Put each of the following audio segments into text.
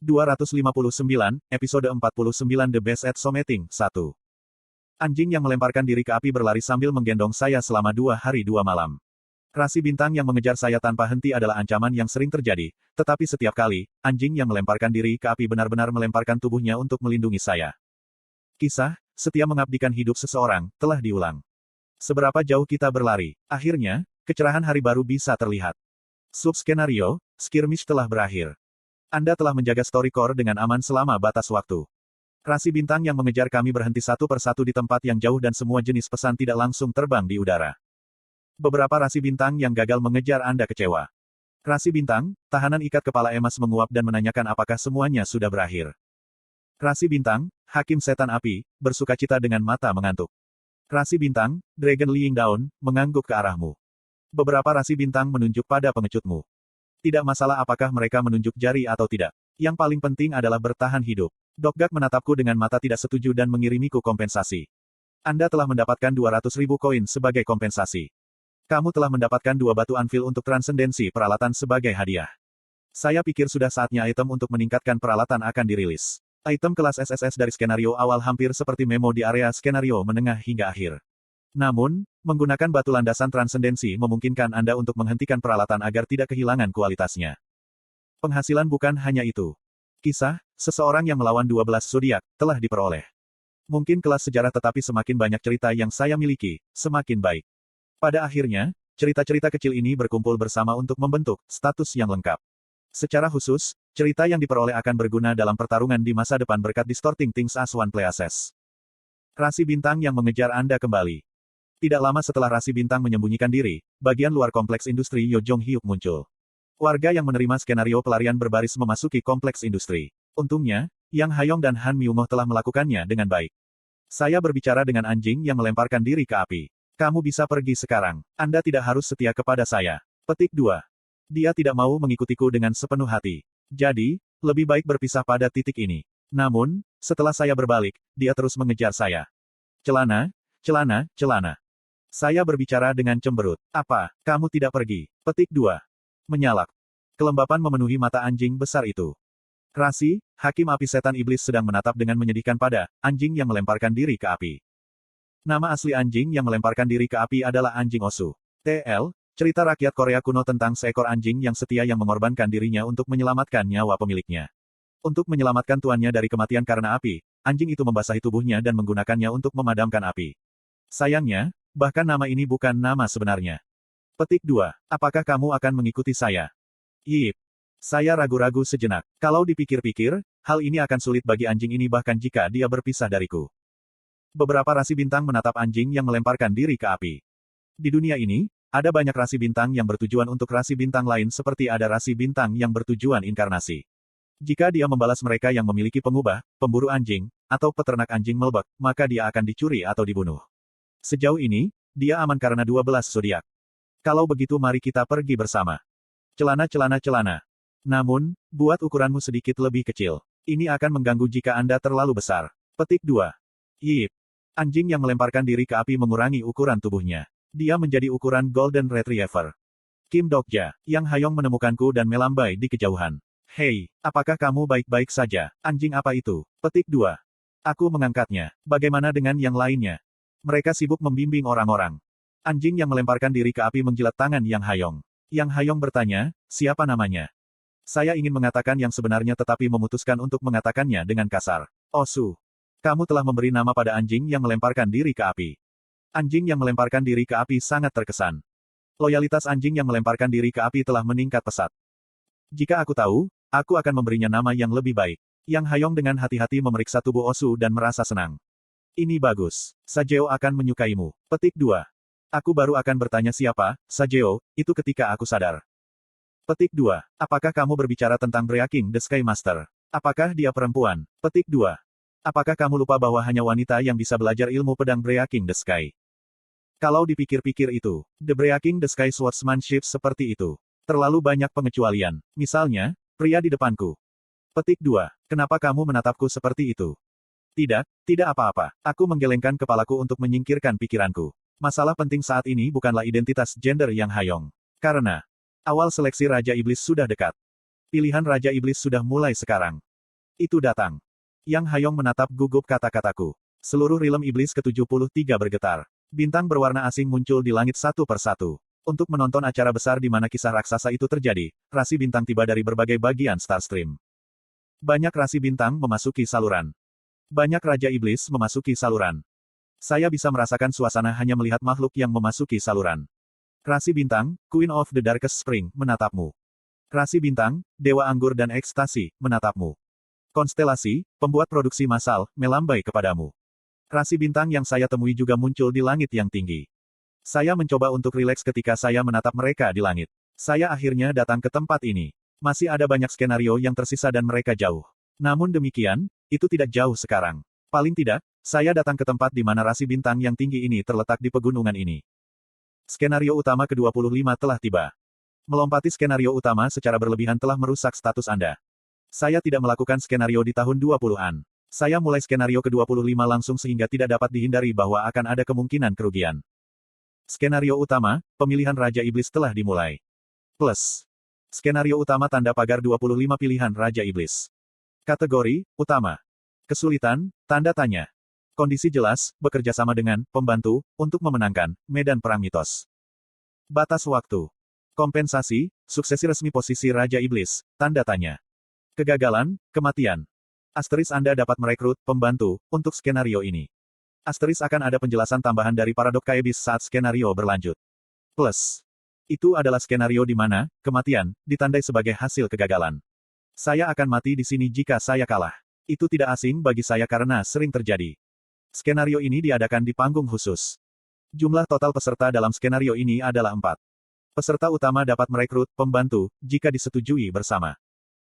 259, episode 49 The Best at Something, 1. Anjing yang melemparkan diri ke api berlari sambil menggendong saya selama 2 hari 2 malam. Rasi bintang yang mengejar saya tanpa henti adalah ancaman yang sering terjadi, tetapi setiap kali, anjing yang melemparkan diri ke api benar-benar melemparkan tubuhnya untuk melindungi saya. Kisah, setia mengabdikan hidup seseorang, telah diulang. Seberapa jauh kita berlari, akhirnya, kecerahan hari baru bisa terlihat. Sub-skenario, skirmish telah berakhir. Anda telah menjaga story core dengan aman selama batas waktu. Rasi bintang yang mengejar kami berhenti satu persatu di tempat yang jauh dan semua jenis pesan tidak langsung terbang di udara. Beberapa rasi bintang yang gagal mengejar Anda kecewa. Rasi bintang, tahanan ikat kepala emas menguap dan menanyakan apakah semuanya sudah berakhir. Rasi bintang, hakim setan api, bersukacita dengan mata mengantuk. Rasi bintang, Dragon Lying Down, mengangguk ke arahmu. Beberapa rasi bintang menunjuk pada pengecutmu. Tidak masalah apakah mereka menunjuk jari atau tidak. Yang paling penting adalah bertahan hidup. Dokgak menatapku dengan mata tidak setuju dan mengirimiku kompensasi. Anda telah mendapatkan 200.000 koin sebagai kompensasi. Kamu telah mendapatkan 2 batu anvil untuk transendensi peralatan sebagai hadiah. Saya pikir sudah saatnya item untuk meningkatkan peralatan akan dirilis. Item kelas SSS dari skenario awal hampir seperti memo di area skenario menengah hingga akhir. Namun, menggunakan batu landasan transendensi memungkinkan Anda untuk menghentikan peralatan agar tidak kehilangan kualitasnya. Penghasilan bukan hanya itu. Kisah, seseorang yang melawan 12 zodiak, telah diperoleh. Mungkin kelas sejarah tetapi semakin banyak cerita yang saya miliki, semakin baik. Pada akhirnya, cerita-cerita kecil ini berkumpul bersama untuk membentuk status yang lengkap. Secara khusus, cerita yang diperoleh akan berguna dalam pertarungan di masa depan berkat Distorting Things as One Play Access. Rasi bintang yang mengejar Anda kembali. Tidak lama setelah rasi bintang menyembunyikan diri, bagian luar kompleks industri Yojong Hyuk muncul. Warga yang menerima skenario pelarian berbaris memasuki kompleks industri. Untungnya, Yang Hayong dan Han Myungoh telah melakukannya dengan baik. Saya berbicara dengan anjing yang melemparkan diri ke api. Kamu bisa pergi sekarang. Anda tidak harus setia kepada saya. Petik 2. Dia tidak mau mengikutiku dengan sepenuh hati. Jadi, lebih baik berpisah pada titik ini. Namun, setelah saya berbalik, dia terus mengejar saya. Celana, celana, celana. Saya berbicara dengan cemberut. Apa, kamu tidak pergi? Petik 2. Menyalak. Kelembapan memenuhi mata anjing besar itu. Rasi, hakim api setan iblis sedang menatap dengan menyedihkan pada anjing yang melemparkan diri ke api. Nama asli anjing yang melemparkan diri ke api adalah anjing Osu. TL, cerita rakyat Korea kuno tentang seekor anjing yang setia yang mengorbankan dirinya untuk menyelamatkan nyawa pemiliknya. Untuk menyelamatkan tuannya dari kematian karena api, anjing itu membasahi tubuhnya dan menggunakannya untuk memadamkan api. Sayangnya, bahkan nama ini bukan nama sebenarnya. Petik 2. Apakah kamu akan mengikuti saya? Yip. Saya ragu-ragu sejenak. Kalau dipikir-pikir, hal ini akan sulit bagi anjing ini bahkan jika dia berpisah dariku. Beberapa rasi bintang menatap anjing yang melemparkan diri ke api. Di dunia ini, ada banyak rasi bintang yang bertujuan untuk rasi bintang lain seperti ada rasi bintang yang bertujuan inkarnasi. Jika dia membalas mereka yang memiliki pengubah, pemburu anjing, atau peternak anjing melebek, maka dia akan dicuri atau dibunuh. Sejauh ini, dia aman karena 12 zodiak. Kalau begitu mari kita pergi bersama. Celana. Namun, buat ukuranmu sedikit lebih kecil. Ini akan mengganggu jika Anda terlalu besar. Petik 2. Yip. Anjing yang melemparkan diri ke api mengurangi ukuran tubuhnya. Dia menjadi ukuran Golden Retriever. Kim Dokja, Yang Hayong menemukanku dan melambai di kejauhan. Hei, apakah kamu baik-baik saja? Anjing apa itu? Petik 2. Aku mengangkatnya. Bagaimana dengan yang lainnya? Mereka sibuk membimbing orang-orang. Anjing yang melemparkan diri ke api menjilat tangan Yang Hayong. Yang Hayong bertanya, siapa namanya? Saya ingin mengatakan yang sebenarnya tetapi memutuskan untuk mengatakannya dengan kasar. Osu. Kamu telah memberi nama pada anjing yang melemparkan diri ke api. Anjing yang melemparkan diri ke api sangat terkesan. Loyalitas anjing yang melemparkan diri ke api telah meningkat pesat. Jika aku tahu, aku akan memberinya nama yang lebih baik. Yang Hayong dengan hati-hati memeriksa tubuh Osu dan merasa senang. Ini bagus. Sajeo akan menyukaimu. Petik 2. Aku baru akan bertanya siapa, Sajeo, itu ketika aku sadar. Petik 2. Apakah kamu berbicara tentang Breaking the Sky Master? Apakah dia perempuan? Petik 2. Apakah kamu lupa bahwa hanya wanita yang bisa belajar ilmu pedang Breaking the Sky? Kalau dipikir-pikir itu, The Breaking the Sky Swordsmanship seperti itu. Terlalu banyak pengecualian. Misalnya, pria di depanku. Petik 2. Kenapa kamu menatapku seperti itu? Tidak apa-apa. Aku menggelengkan kepalaku untuk menyingkirkan pikiranku. Masalah penting saat ini bukanlah identitas gender Yang Hayong. Karena awal seleksi Raja Iblis sudah dekat. Pilihan Raja Iblis sudah mulai sekarang. Itu datang. Yang Hayong menatap gugup kata-kataku. Seluruh rilem iblis ke-73 bergetar. Bintang berwarna asing muncul di langit satu persatu. Untuk menonton acara besar di mana kisah raksasa itu terjadi, rasi bintang tiba dari berbagai bagian Starstream. Banyak rasi bintang memasuki saluran. Banyak Raja Iblis memasuki saluran. Saya bisa merasakan suasana hanya melihat makhluk yang memasuki saluran. Rasi bintang, Queen of the Darkest Spring, menatapmu. Rasi bintang, Dewa Anggur dan Ekstasi, menatapmu. Konstelasi, pembuat produksi massal, melambai kepadamu. Rasi bintang yang saya temui juga muncul di langit yang tinggi. Saya mencoba untuk rileks ketika saya menatap mereka di langit. Saya akhirnya datang ke tempat ini. Masih ada banyak skenario yang tersisa dan mereka jauh. Namun demikian, itu tidak jauh sekarang. Paling tidak, saya datang ke tempat di mana rasi bintang yang tinggi ini terletak di pegunungan ini. Skenario utama ke-25 telah tiba. Melompati skenario utama secara berlebihan telah merusak status Anda. Saya tidak melakukan skenario di tahun 20-an. Saya mulai skenario ke-25 langsung sehingga tidak dapat dihindari bahwa akan ada kemungkinan kerugian. Skenario utama, pemilihan Raja Iblis telah dimulai. Plus. Skenario utama tanda pagar 25 pilihan Raja Iblis. Kategori, utama. Kesulitan, tanda tanya. Kondisi jelas, bekerja sama dengan, pembantu, untuk memenangkan, medan perang mitos. Batas waktu. Kompensasi, suksesi resmi posisi Raja Iblis, tanda tanya. Kegagalan, kematian. Asteris Anda dapat merekrut pembantu untuk skenario ini. Asteris akan ada penjelasan tambahan dari para Dokkaebis saat skenario berlanjut. Plus. Itu adalah skenario di mana kematian ditandai sebagai hasil kegagalan. Saya akan mati di sini jika saya kalah. Itu tidak asing bagi saya karena sering terjadi. Skenario ini diadakan di panggung khusus. Jumlah total peserta dalam skenario ini adalah 4. Peserta utama dapat merekrut pembantu jika disetujui bersama.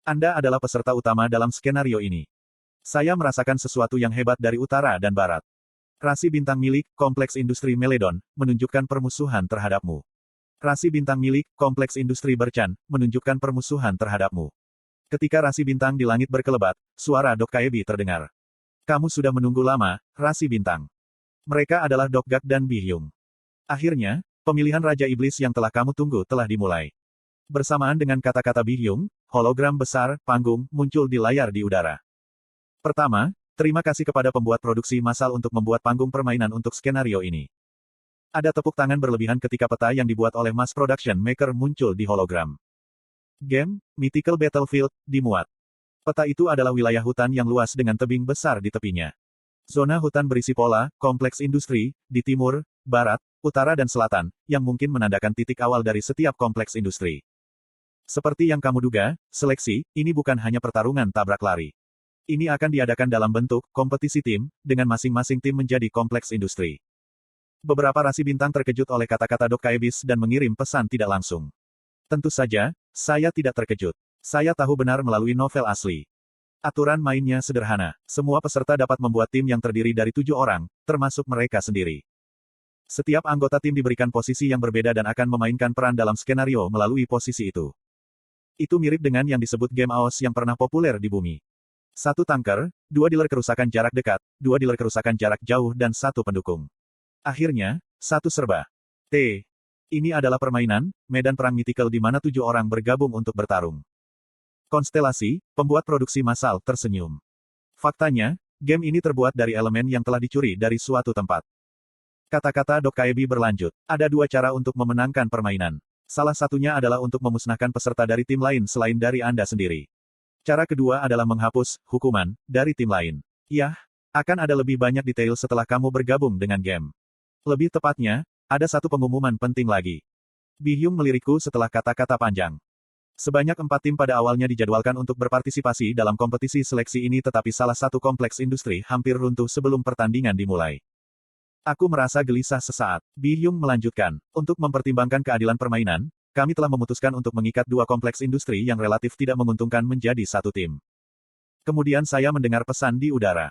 Anda adalah peserta utama dalam skenario ini. Saya merasakan sesuatu yang hebat dari utara dan barat. Rasi bintang milik Kompleks Industri Meledon menunjukkan permusuhan terhadapmu. Rasi bintang milik Kompleks Industri Berchan menunjukkan permusuhan terhadapmu. Ketika rasi bintang di langit berkelebat, suara Dokkaebi terdengar. Kamu sudah menunggu lama, rasi bintang. Mereka adalah Dokgak dan Bihyung. Akhirnya, pemilihan Raja Iblis yang telah kamu tunggu telah dimulai. Bersamaan dengan kata-kata Bihyung, hologram besar, panggung, muncul di layar di udara. Pertama, terima kasih kepada pembuat produksi massal untuk membuat panggung permainan untuk skenario ini. Ada tepuk tangan berlebihan ketika peta yang dibuat oleh Mass Production Maker muncul di hologram. Game, Mythical Battlefield, dimuat. Peta itu adalah wilayah hutan yang luas dengan tebing besar di tepinya. Zona hutan berisi pola, kompleks industri, di timur, barat, utara dan selatan, yang mungkin menandakan titik awal dari setiap kompleks industri. Seperti yang kamu duga, seleksi, ini bukan hanya pertarungan tabrak lari. Ini akan diadakan dalam bentuk kompetisi tim, dengan masing-masing tim menjadi kompleks industri. Beberapa rasi bintang terkejut oleh kata-kata Dokkaebis dan mengirim pesan tidak langsung. Tentu saja, saya tidak terkejut. Saya tahu benar melalui novel asli. Aturan mainnya sederhana. Semua peserta dapat membuat tim yang terdiri dari 7 orang, termasuk mereka sendiri. Setiap anggota tim diberikan posisi yang berbeda dan akan memainkan peran dalam skenario melalui posisi itu. Itu mirip dengan yang disebut game AOS yang pernah populer di bumi. 1 tanker, 2 dealer kerusakan jarak dekat, 2 dealer kerusakan jarak jauh dan 1 pendukung. Akhirnya, 1 serba. Ini adalah permainan, medan perang mythical di mana 7 orang bergabung untuk bertarung. Konstelasi, pembuat produksi massal, tersenyum. Faktanya, game ini terbuat dari elemen yang telah dicuri dari suatu tempat. Kata-kata Dokkaebi berlanjut. Ada 2 cara untuk memenangkan permainan. Salah satunya adalah untuk memusnahkan peserta dari tim lain selain dari Anda sendiri. Cara kedua adalah menghapus hukuman dari tim lain. Yah, akan ada lebih banyak detail setelah kamu bergabung dengan game. Lebih tepatnya, ada 1 pengumuman penting lagi. Bihyung melirikku setelah kata-kata panjang. Sebanyak 4 tim pada awalnya dijadwalkan untuk berpartisipasi dalam kompetisi seleksi ini tetapi salah satu kompleks industri hampir runtuh sebelum pertandingan dimulai. Aku merasa gelisah sesaat. Bihyung melanjutkan. Untuk mempertimbangkan keadilan permainan, kami telah memutuskan untuk mengikat 2 kompleks industri yang relatif tidak menguntungkan menjadi 1 tim. Kemudian saya mendengar pesan di udara.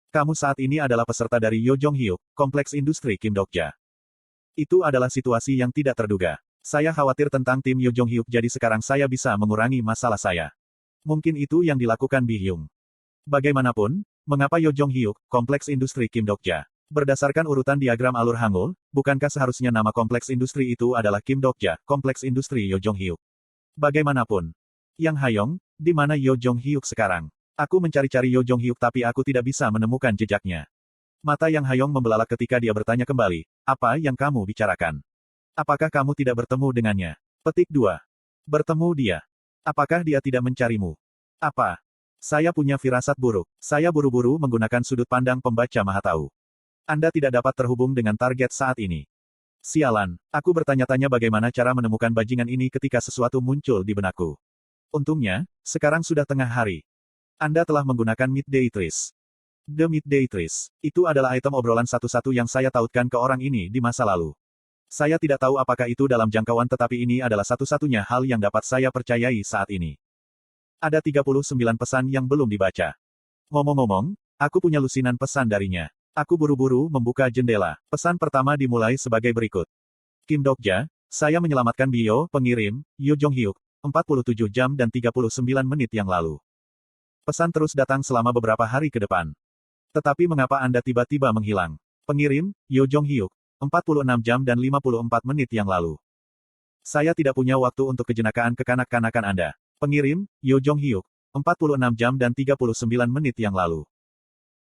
Kamu saat ini adalah peserta dari Yojong Hyuk, kompleks industri Kim Dokja. Itu adalah situasi yang tidak terduga. Saya khawatir tentang tim Yojong Hyuk jadi sekarang saya bisa mengurangi masalah saya. Mungkin itu yang dilakukan Bihyung. Bagaimanapun, mengapa Yojong Hyuk, kompleks industri Kim Dokja? Berdasarkan urutan diagram alur Hangul, bukankah seharusnya nama kompleks industri itu adalah Kim Dokja, kompleks industri Yojong Hyuk? Bagaimanapun, Yang Hayong, di mana Yojong Hyuk sekarang? Aku mencari-cari Yo Jong Hyuk tapi aku tidak bisa menemukan jejaknya. Mata Yang Hayong membelalak ketika dia bertanya kembali, apa yang kamu bicarakan? Apakah kamu tidak bertemu dengannya? Petik 2. Bertemu dia. Apakah dia tidak mencarimu? Apa? Saya punya firasat buruk. Saya buru-buru menggunakan sudut pandang pembaca maha tahu. Anda tidak dapat terhubung dengan target saat ini. Sialan, aku bertanya-tanya bagaimana cara menemukan bajingan ini ketika sesuatu muncul di benakku. Untungnya, sekarang sudah tengah hari. Anda telah menggunakan Midday Trees. The Midday Trees. Itu adalah item obrolan satu-satu yang saya tautkan ke orang ini di masa lalu. Saya tidak tahu apakah itu dalam jangkauan tetapi ini adalah satu-satunya hal yang dapat saya percayai saat ini. Ada 39 pesan yang belum dibaca. Ngomong-ngomong, aku punya lusinan pesan darinya. Aku buru-buru membuka jendela. Pesan pertama dimulai sebagai berikut. Kim Dokja, saya menyelamatkan Bio, pengirim, Yo Jong Hyuk, 47 jam dan 39 menit yang lalu. Pesan terus datang selama beberapa hari ke depan. Tetapi mengapa Anda tiba-tiba menghilang? Pengirim, Yo Jong Hyuk, 46 jam dan 54 menit yang lalu. Saya tidak punya waktu untuk kejenakaan kekanak-kanakan Anda. Pengirim, Yo Jong Hyuk, 46 jam dan 39 menit yang lalu.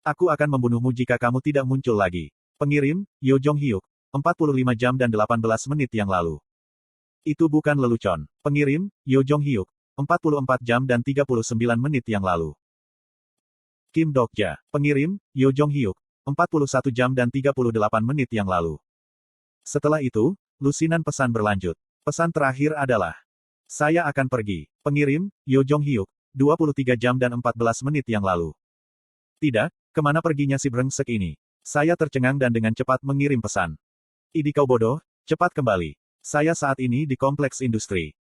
Aku akan membunuhmu jika kamu tidak muncul lagi. Pengirim, Yo Jong Hyuk, 45 jam dan 18 menit yang lalu. Itu bukan lelucon. Pengirim, Yo Jong Hyuk, 44 jam dan 39 menit yang lalu. Kim Dokja, pengirim, Yo Jong Hyuk, 41 jam dan 38 menit yang lalu. Setelah itu, lusinan pesan berlanjut. Pesan terakhir adalah, saya akan pergi. Pengirim, Yo Jong Hyuk, 23 jam dan 14 menit yang lalu. Tidak, kemana perginya si brengsek ini? Saya tercengang dan dengan cepat mengirim pesan. Idi kau bodoh, cepat kembali. Saya saat ini di kompleks industri.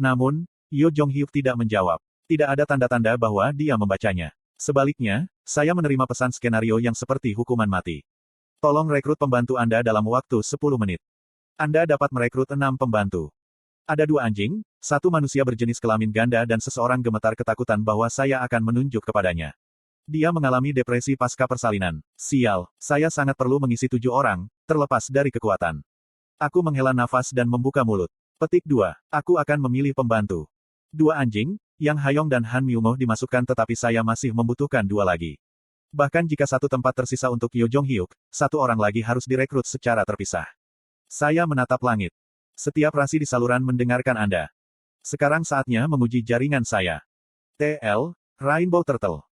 Namun, Yo Jong Hyuk tidak menjawab. Tidak ada tanda-tanda bahwa dia membacanya. Sebaliknya, saya menerima pesan skenario yang seperti hukuman mati. Tolong rekrut pembantu Anda dalam waktu 10 menit. Anda dapat merekrut 6 pembantu. Ada 2 anjing, 1 manusia berjenis kelamin ganda dan seseorang gemetar ketakutan bahwa saya akan menunjuk kepadanya. Dia mengalami depresi pasca persalinan. Sial, saya sangat perlu mengisi 7 orang, terlepas dari kekuatan. Aku menghela nafas dan membuka mulut. Petik 2. Aku akan memilih pembantu. 2 anjing, Yang Hayong dan Han Myungo dimasukkan tetapi saya masih membutuhkan 2 lagi. Bahkan jika 1 tempat tersisa untuk Yo Jong Hyuk, 1 orang lagi harus direkrut secara terpisah. Saya menatap langit. Setiap rasi di saluran mendengarkan Anda. Sekarang saatnya menguji jaringan saya. TL, Rainbow Turtle.